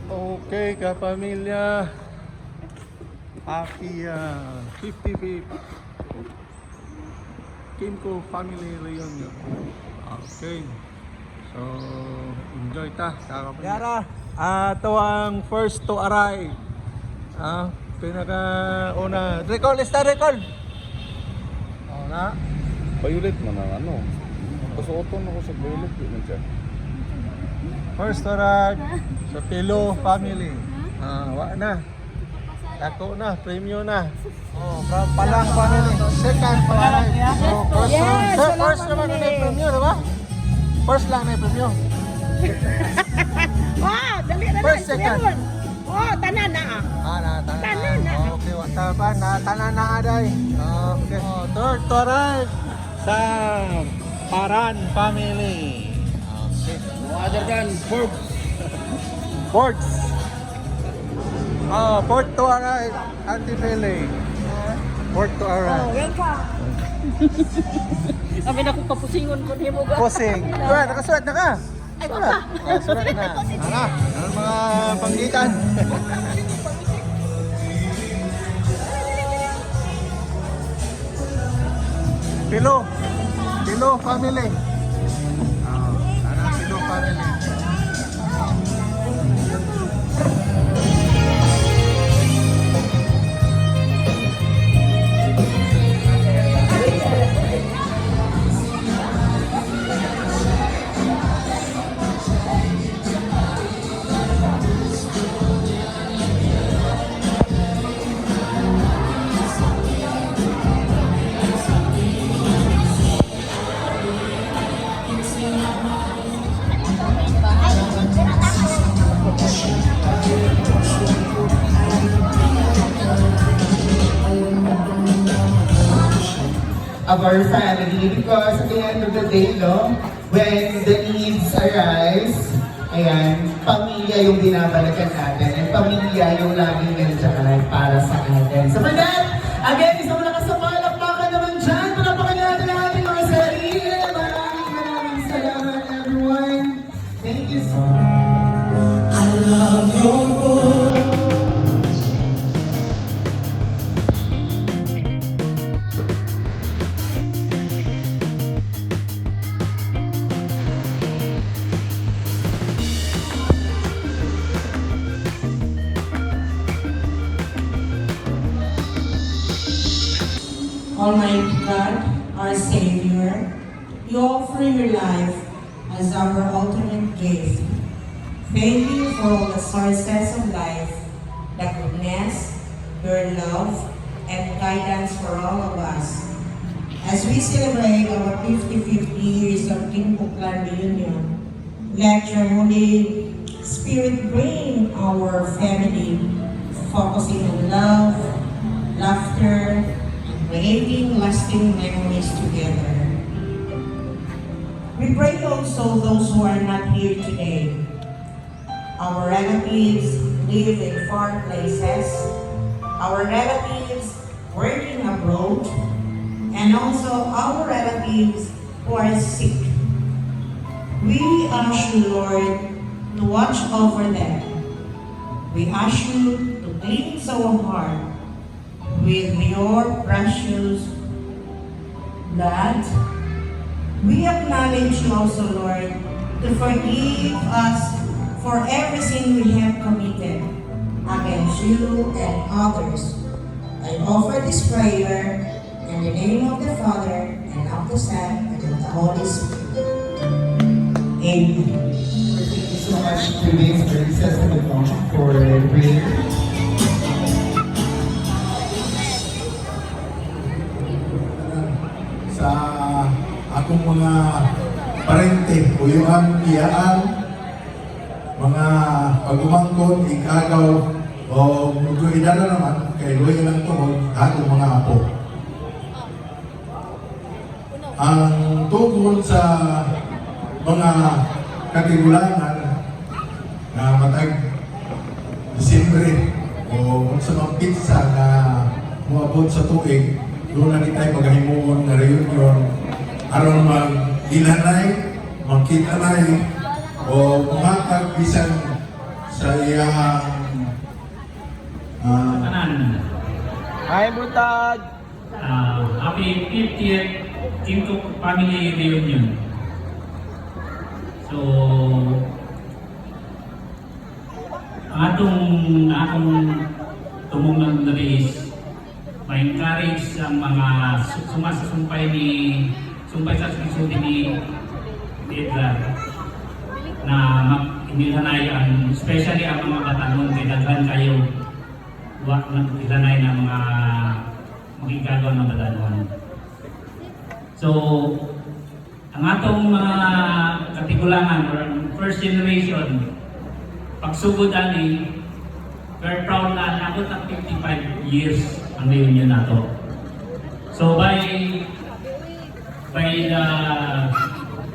Okay, kapamilya. Happy 55th Kimco family reunion. Okay. So, enjoy ta sa kapamilya. Yara, ito ang first to arrive. Pinaka una. Recall, recall. Na. Violet man ang ano. Pasuoton ako sa violet di man siya. First to arrive sa Pilo family. Wa na. Ako na, premium na. From Palang family. Second to arrive. First naman na yung premium, diba? First lang na yung premium. Wow, dali na First, second. Oh, tanan na. Tanan na. Okay, wata pa. Tanan na aday. Okay. Third to arrive sa Paran family. Okay. Other than Forbes. Fourth. Fourth to arrive. Auntie Pele. Fourth to arrive. Welcome. Sabi na kung papusingon ko niyo mo ba? Posing. Kuya, nakasulat na ka. Sulat. Sulat na. Ano mga panggitan? Pilo. Pilo family. Pilo family. Of our family, because at the end of the day, no, when the needs arise, ayan, pamilya yung binabalikan natin, and pamilya yung laging nandiyan para sa atin. So for that, again, isang malakas na palakpakan naman dyan, palapakan natin ang ating mga sarili. Maraming salamat, everyone. Thank you so much. I love your voice. Almighty God, our Savior, you offer your life as our ultimate gift. Thank you for all the sources of life, the goodness, your love, and guidance for all of us. As we celebrate our 50 years of Kimco Clan reunion, let your Holy Spirit bring our family, focusing on love, laughter, creating lasting memories together. We pray also those who are not here today. Our relatives live in far places, our relatives working abroad, and also our relatives who are sick. We ask you, Lord, to watch over them. We ask you to cleanse our heart with your precious blood. We acknowledge you also, Lord, to forgive us for every sin we have committed against you and others. I offer this prayer in the name of the Father, and of the Son, and of the Holy Spirit. Amen. Thank you so much, Philippines, for recess and the function for prayer. Sa akong mga parente o yung iyaan, mga pagumangkon, ikagaw, o magduidara naman, kay Luay lang tuhod, atong mga apo. Ang tungkol sa mga katigulangan na matag Disyembre o sa mga pizza na muabot sa tuig, doon na tayo maghahimuon na reunion aron mag-ilanay, magkita na o umatag bisan sa iyang Tanan. Hi, Butad! Happy 50th Kinto Family Reunion. So, ang akong tumungnan na is ma-encourage ang mga sumasasumpay sa susunod ni Edgar na mag-inilanayan, especially ang mga batanon, kailangan kayo nag-ilanay ng mga magigagawa ng batanon. So, ang atong mga katigulangan or first generation, pagsugod ani, we're proud na nabot ng 55 years ang reunion nato. So by the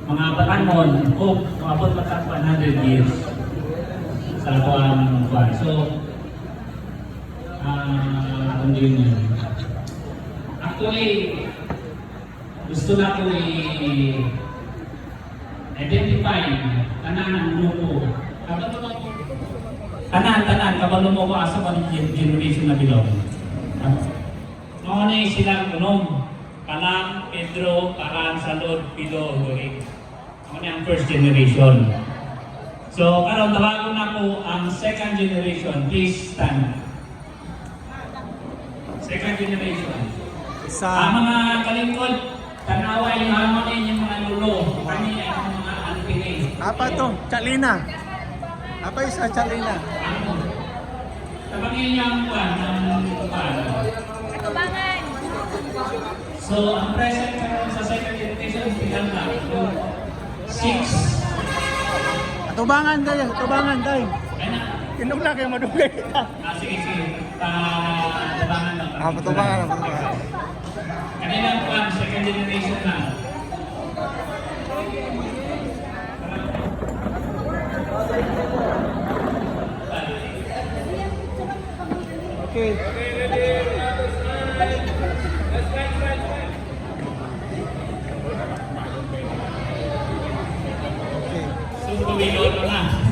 mga batanon, hope maabot matang 100 years sa kuang kuwan. So ang reunion. Actually, gusto na ko i-identify tanan ng grupo. Tanan, kabalo mo ko asa pa generation na bilog. Mga na silang unom, Kalang, Pedro, Karan, Salud, Pilo, Goring. Mga na ang first generation. So, karon tawagon na ko ang second generation. Please stand. Second generation. Ang mga kalingkod, tanaway yung harmony yung mga lulo. Kami ang mga anpini. Apa to? Chalina. Apa isa Chalina? Tabangin niyo ang kuwan ng kuwan. So, ang present karon sa second generation, bilang na 6. Atubangan tayo, atubangan tayo. Ay na. Inom na kayo madugay kita. Sige. Tabangan lang. Patubangan. Kanilang kuwan, second generation na. Okay. So, tumilo na.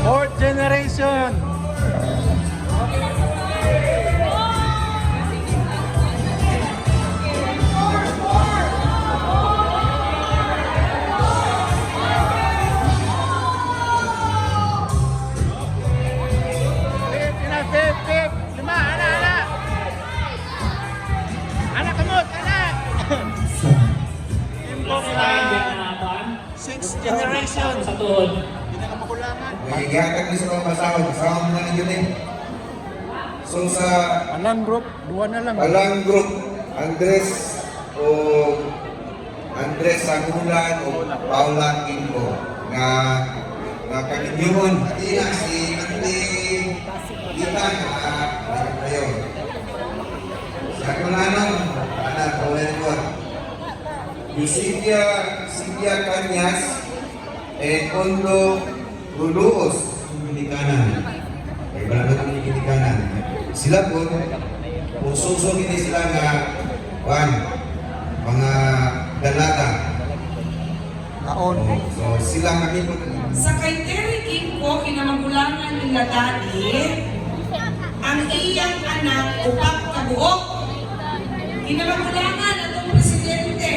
Fourth generation. Pip. Lima, anak. Anak kamot, anak. Timbong sixth generation. Sa tuhod. Pinakamakulangan. Magigatag ni sa mga pasahod, kasama mo na ninyo eh. So sa Alang group, dua na lang. Palang Group, Andres Sagulan o Paula Kinko nga kaninyon atina si Ante Lita kayo. Sa kulanong, Paula Kinko. Yusidia Kanyas Kondo Luluos, Dominikanan. Kaya balagod ang Dominikanan. Sila po, ususog ini sila nga mga dalata. Taon. So sila kami po. Sa kay Terry King po, kinamagulangan nila dati, ang iyang anak upat ka buok. Kinamagulangan atong presidente,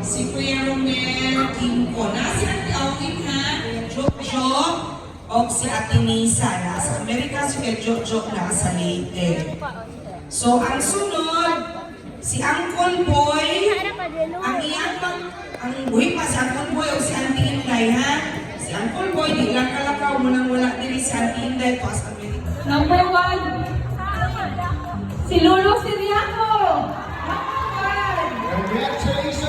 si Kuya Romel King po. Nasi ang tiawin ha, Jojo, o si Ate Nisa, nasa Amerika, si Kuya Jojo, nasa Leyte. So ang sunod, si Uncle Boy, ang iyang ang buhay pa si Uncle Boy o si Auntie Inday ha. Si Uncle Boy, di lang kalakaw mo nang wala din si Auntie Inday po sa Amerika. Number 1, si Lolo Siriaco. Congratulations!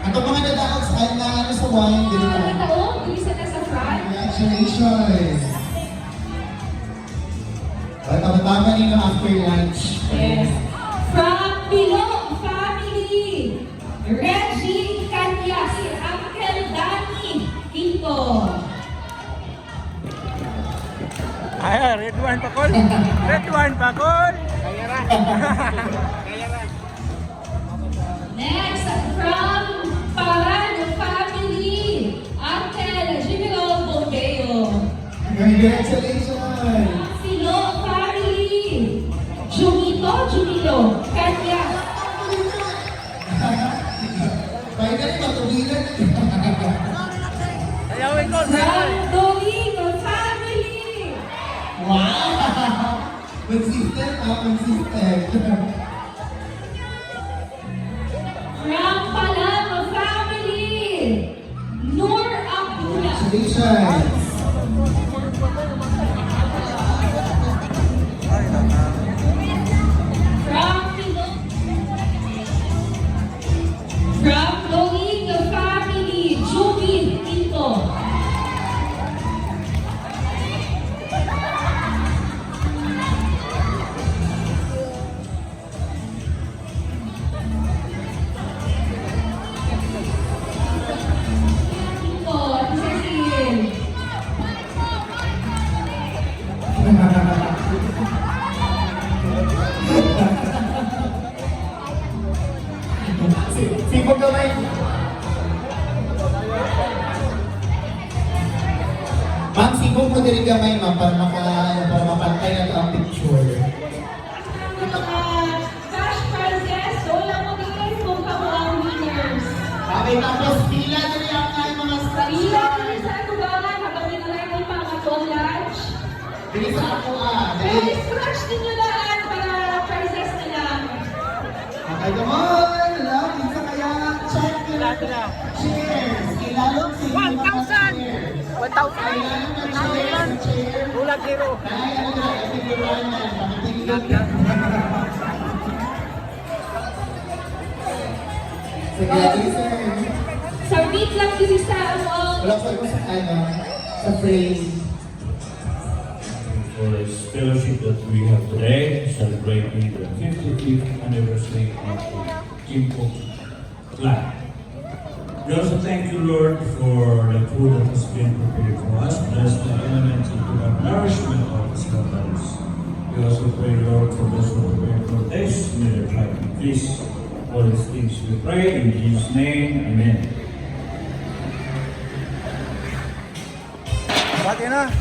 Ang mga nadakot sa kanya sa wine, dito na. Taon, isa na sa front. Congratulations! Well, tama ninyo after lunch. Yes. From Pilo family, Reggie Kanyas, Uncle Danny, Quinto Tito. Ay, red wine pa, Col. Red wine pa, Col. Next, from Parado family, Uncle Jimilo Bombeo. Congratulations! Silo family, Jumilo, Kanya. Finally, matugilan na. From Domingo family, Wow! Consistent, consistent. from Palamo family, Nur Abdullah. Congratulations! From Domingo family, Jubin Tito. Tito, Cecil. Sipag kamay. Ma'am, sipag mo din kamay, ma'am, para mapantay na ito ang picture. Yung mga cash prizes, so lang mo din kung kamo ang winners. Okay, tapos pila na rin ang mga Pila stars. kami sa tubangan habang ginalay mo yung mga toll lunch. Dili sa ako Kaya scratch ninyo lahat para prizes nila. Okay, come on! Alam, isa kaya check nila. Cheers! Ilalong sa inyo mga cheers. 1,000. Ilalong na cheers. Cheers. Ulag zero. Dahil ano na, epiliwanan. Pakitingin. Sige, sir. Submit lang din sa Wala ko sa ano, sa frame. For this fellowship that we have today, celebrating the 55th anniversary of the Kimpo Clan. We also thank you, Lord, for the food that has been prepared for us. Bless the elements of the nourishment of the scholars. We also pray, Lord, for those who prepare for this. May their life increase. All these things we pray in Jesus' name. Amen. Bati na.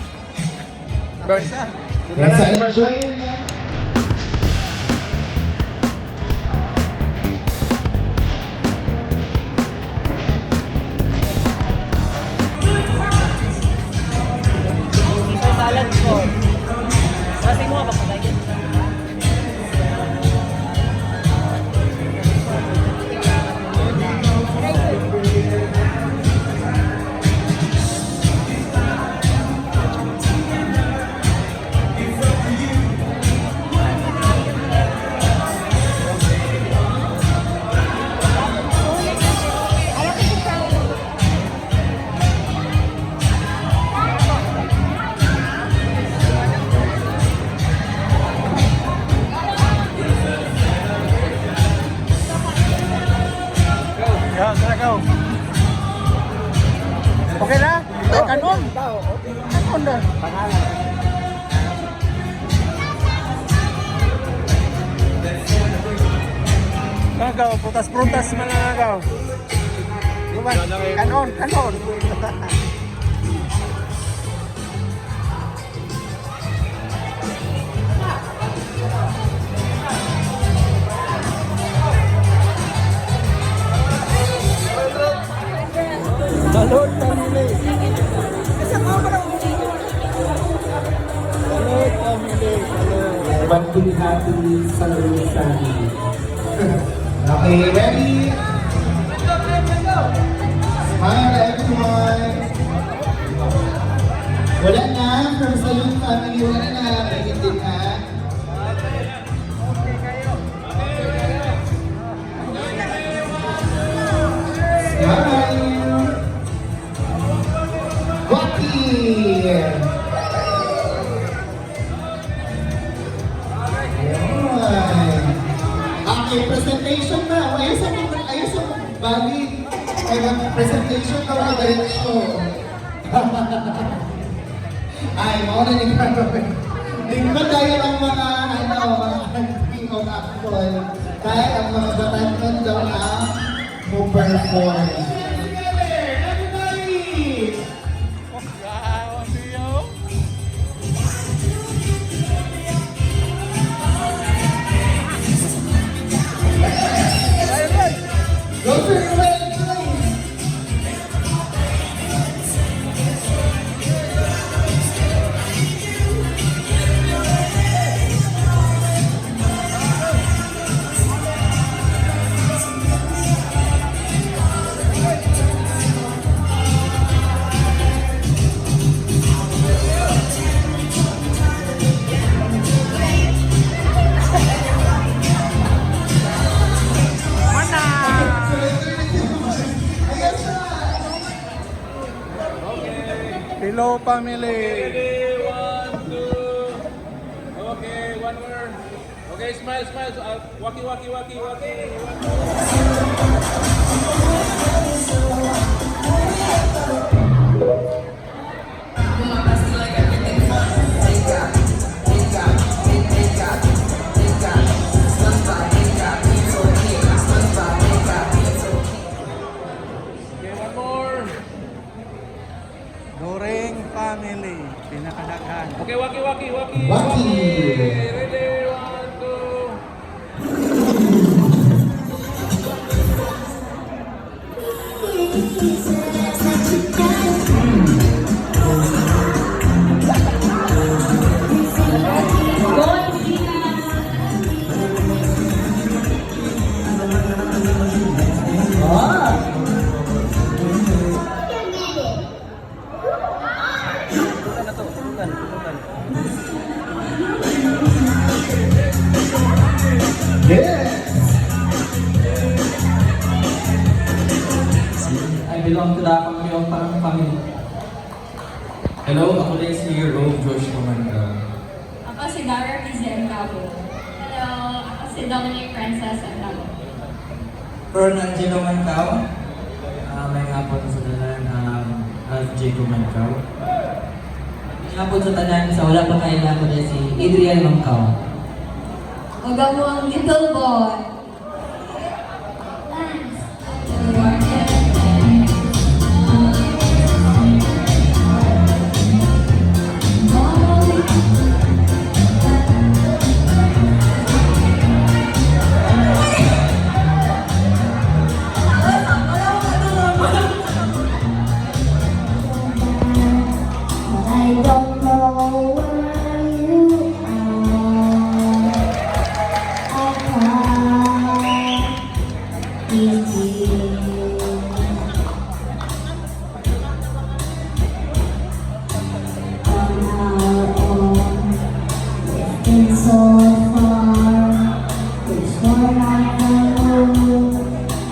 Let's enjoy it. Salad ko. Kasi mo ba patayin? Go, tara, go. Okay na? Ay, kanon. Kanon na. Nagaw, putas-prutas man na nagaw. Kanon, kanon. Balot family. Balot family. Happy, happy Salud family. Okay, ready? Smile everyone. Wala na, from Salud family, wala na. Ayun din na. Smile. Rocky. Okay, presentation na. Ayos ang balik. Ay, presentation na mga diretsyo. Ay, mo na ni Carol. Lingkod tayo ang mga, mga auntie o akol. Kahit ang mga batanon daw ang mo-perform. Go for your way, guys! Pilo family. Okay, one more. Okay, smile, smile. Waki. Okay, one more. Doring family. Pinakadaghan. Okay, waki. Waki. Ready, 1, 2. I belong to the Panginoon parang family. Hello, ako din si Rome Josh Comanda. Ako si Dara Pizen Cabo. Hello, ako si Dominic Princess Cabo. Fern Angelo Mancao. May ngapon sa tanan, Ralph Jacob Mancao. May ngapon sa tanan, sa wala pa kayo ako din si Adrian Mancao. Huwag mo ang little boy. I don't know where you are. I can't begin. On our own, we've been so far. We've sworn on the moon,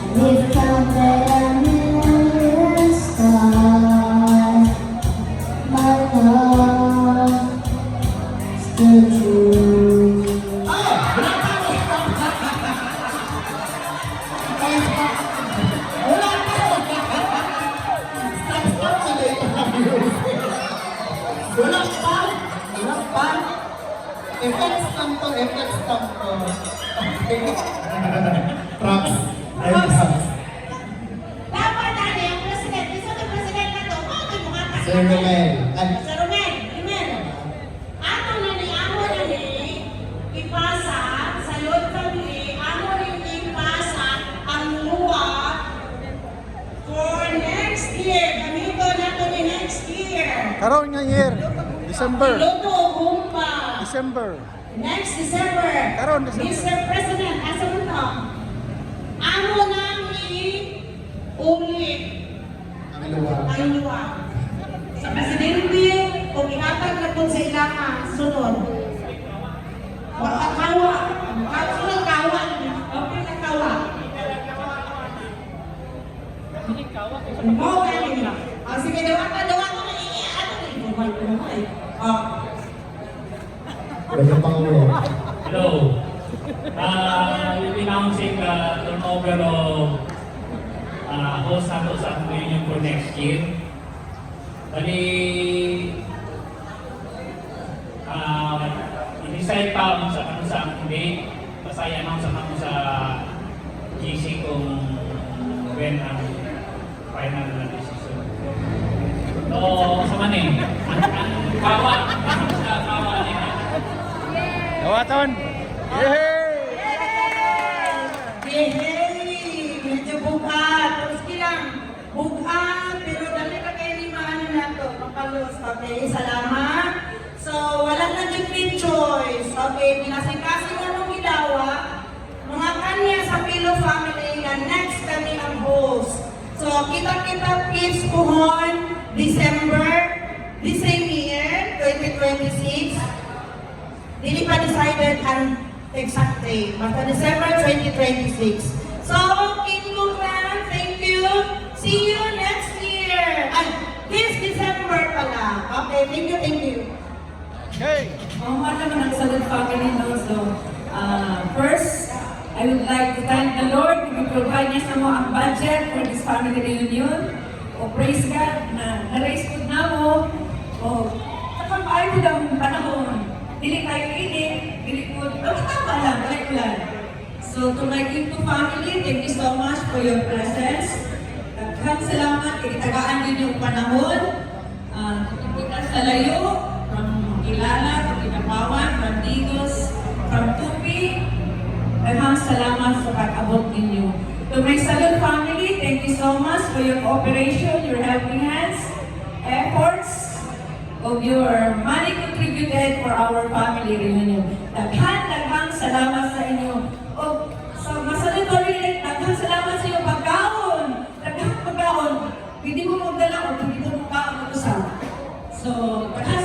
and we've counted a million stars. My love, still true. Wala pa. Effects lang to. Okay. Props. Dapat ano yung president? Gusto ng president na to? Bakit mo nga Sir Romel. Sir Romel, ato na ni amo na ni ipasa sa Lord Family, amo rin ipasa ang luwa for next year. Ganito na to ni next year. Karon nga year. December. Luto, humpa. December. Next December. Karon, December. Mr. President, asa mo to? Amo nang i-ulit ang luwa. Sa Presidente, kung ihatag na po sa ilang sunod. Makakawa. Sunod kawa. Okay na kawa. Oo, kaya nila. Sige, dawa ka na ano na Hello. We'll be announcing the turnover of host Santos at Reunion for next year. Bali, confirm sa kanu sa date. Basta i-announce naman sa GC kung when ang final na decision. So, sa manin, ang kawa, sa kawa nila. Dawaton! Yehey! Yehey! Medyo bugat. Tapos kilang bugat, pero dali ka kayo ni maano na to, makalos. Okay, salamat. So, wala na dyan may choice. Okay, pinasikasin mo nung gidawa, mga kanya sa Pilo family na next kami ang host. So, kita-kita please puhon, December, the same year, 2026. Hindi pa decided ang exact date, basta December 2026. So, Kingo Clan, thank you. See you next year. This December pala. Okay, thank you, thank you. Hey! Ano naman ang Salud family, no? So, first, I would like to thank the Lord who provide niya sa mo ang budget for this family reunion. O praise God na na-raise ko na mo. O, kapag ko ang panahon. Dili tayo init, dili ko, tama lang, balik lang. So, to my Kinto family, thank you so much for your presence. Daghang salamat, ikitagaan din yung panahon. Kita sa layo, from Ilala, from Inapawan, from Digos, from Tupi. Daghang salamat sa pag-abot ninyo. To my Salud family, thank you so much for your cooperation, your helping hands, efforts, of your money contributed for our family reunion. Daghang salamat sa inyo. O sa Masalud family, daghang salamat sa inyong pagkaon. Daghang pagkaon. Pwede mo magdala o pwede mo magkaon ito sa. So, daghang